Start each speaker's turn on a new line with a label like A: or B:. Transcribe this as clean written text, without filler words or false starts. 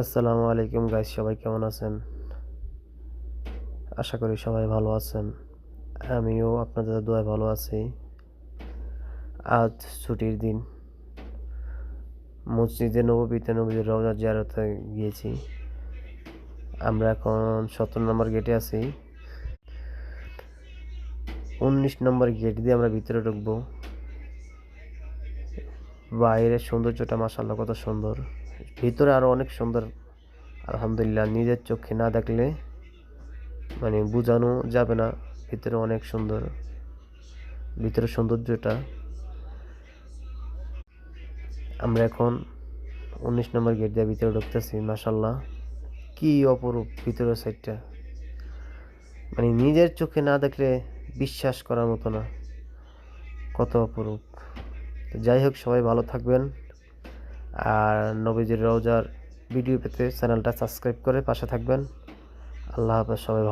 A: আসসালামু আলাইকুম গাইস, সবাই কেমন আছেন? আশা করি সবাই ভালো আছেন। আমিও আপনাদের দোয়ায় ভালো আছি। আজ ছুটির দিন। মসজিদে নববীতে নবীর রওজা জিয়ারতে গিয়েছি। আমরা এখন 17 নম্বর গেটে আছি। 19 নম্বর গেট দিয়ে আমরা ভিতরে ঢুকবো। বাইরের সৌন্দর্যটা মাশাআল্লাহ কত সুন্দর। ভিতরে আরো অনেক সুন্দর। আলহামদুলিল্লাহ, নিজের চোখে না দেখলে বোঝানো যাবে না। ভিতরে অনেক সুন্দর। ভিতরের সৌন্দর্যটা। আমরা এখন 19 নম্বর গেট দিয়ে ভিতরে ঢুকতেছি। মাশাআল্লাহ, কি অপরূপ ভিতরের সাইডটা। নিজের চোখে না দেখলে বিশ্বাস করার মতো না, কত অপরূপ। তো যাই হোক, সবাই ভালো থাকবেন। আর নবীজির রওজার ভিডিও পেতে চ্যানেলটা সাবস্ক্রাইব করে পাশে থাকবেন। আল্লাহ হাফেজ, সবাই ভালো।